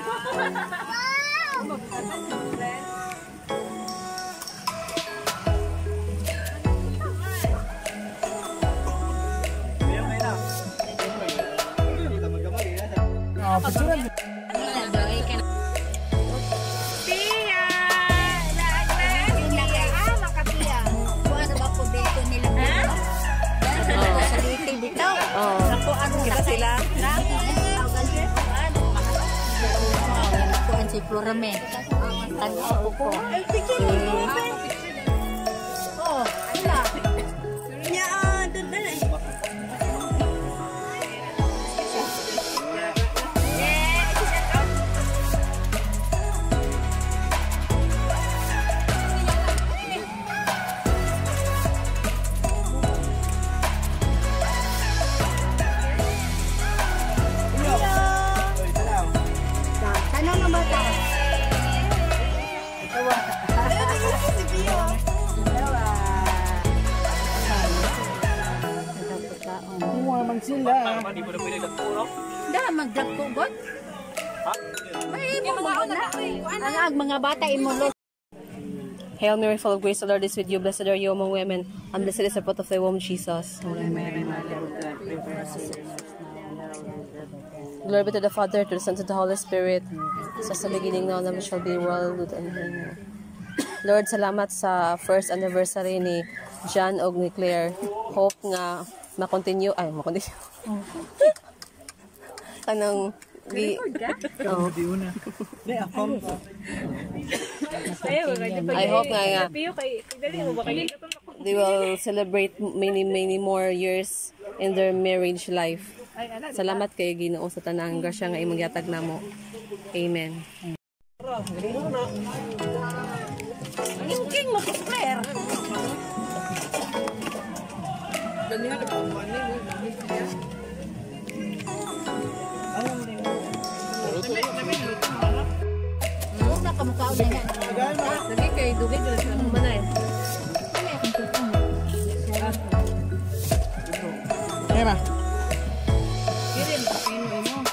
Picturean. Kita sila. Nakuan si Florame. Tag-ako ko. Oh, ala. Nya, doon sila. Dah mag-drop ko god. May mga bata imulo. Hail Mary, full of grace, the Lord is with you. Blessed are you among women, and blessed is the fruit of thy womb, Jesus. Glory be to the Father, to the Son, to the Holy Spirit. Sa beginning now, naman shall be world with and Lord, salamat sa first anniversary ni John og ni Claire. Hope nga ma-continue. Anong I hope nga they will celebrate many more years in their marriage life. Salamat kay Ginoo sa tanang grasya nga imong gihatag namo. Amen. King mo Claire. Lagi kay dugay dito sa manay. Kaya ba? Kirim pino mo.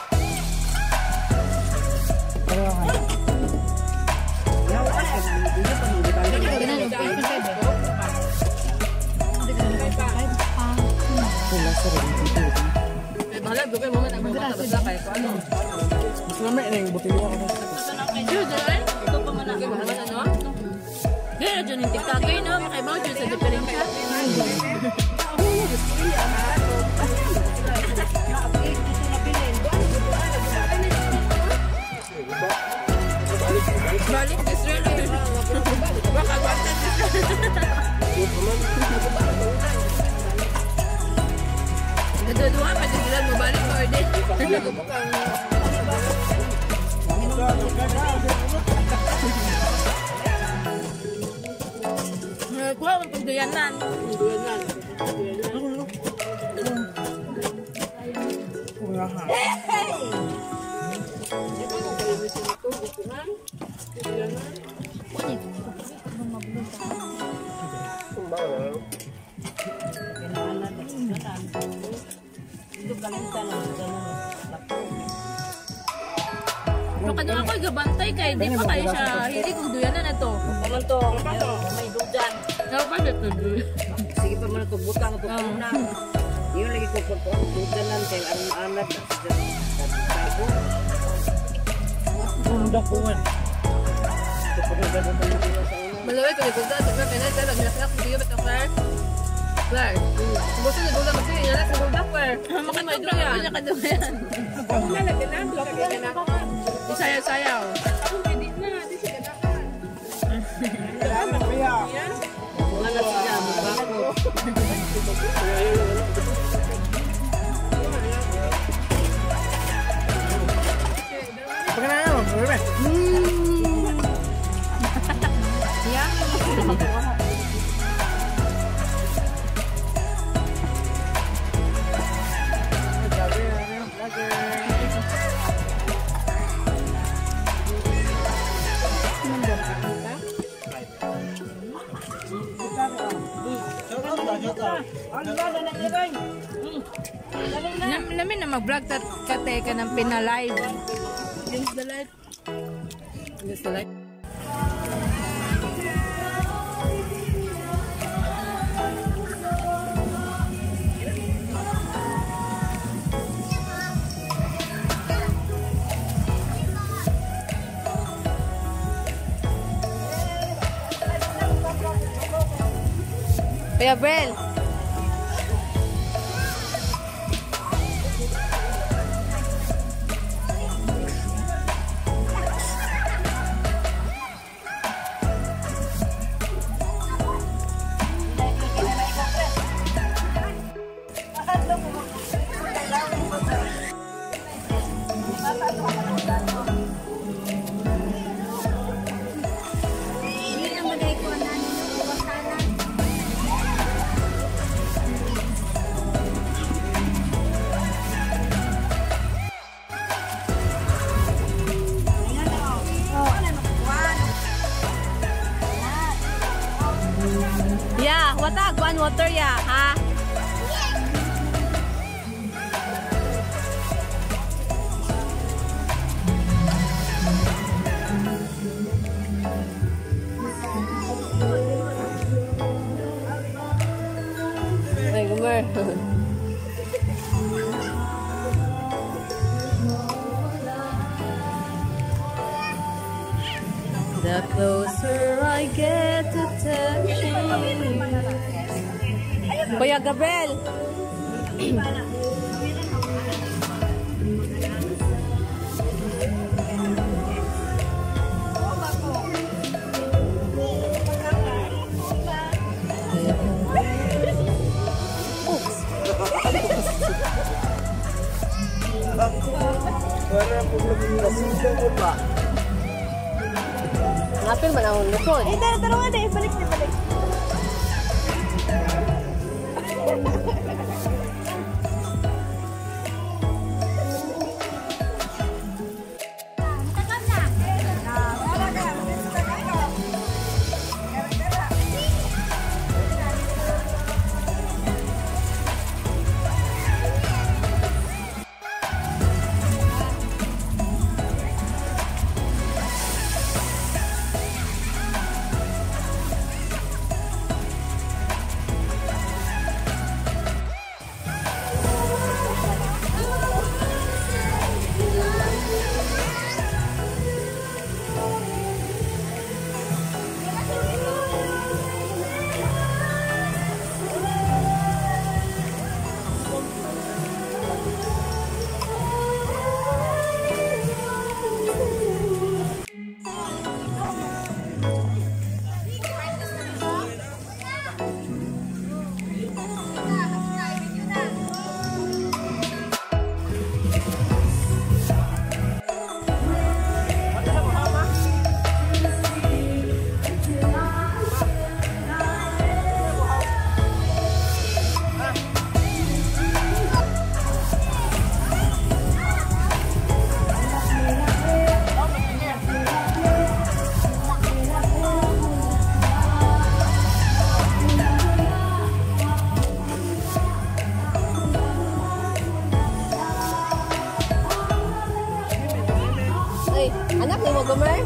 Mahala dugay mo man ang mga basta kay ko ano. Mas lamay ning botelya ko. Ito pa man ang mahala ano? Gaya dyan yung TikTok kayo, no? Makaibaw dyan sa diferensya. Balik, this really. Baka wanted Nagdudua, pwede sila mabalik or din. Kuha ko pag duyanan. Makadun ako gabantay kay di pa kayo siya hindi kung duyanan na to. Paman to, may dugan. Pero pa ito Sige pa man ito, butang ito na. Yung lagi ko po, dugan lang kayo, anak tapo. Bunda po man. Malaway ko ni Gulda, sabi ka na tayo, naglasak ko diyo beto Claire. Claire, gusto ni Gulda magpili niya na sa Gulda Claire. Makatubra ka niya kaduyan. Malagyan na, lagyan na ako. Isayaw-sayaw. Hindi na, di siya ganakan. Wala na siya, magbako. Pagkana naman, bebe. Yan. Namin na mag-vlog ka ng pinalive. Against the light. Gusto like? Kuya Brel. Ya, watag one water ya, ha? Ay, gumer. The closer I get to touching. Kuya Gabriel. Ngapil man ang lupon. Tarungan eh. Balik. Ay, anak ni mo gumer?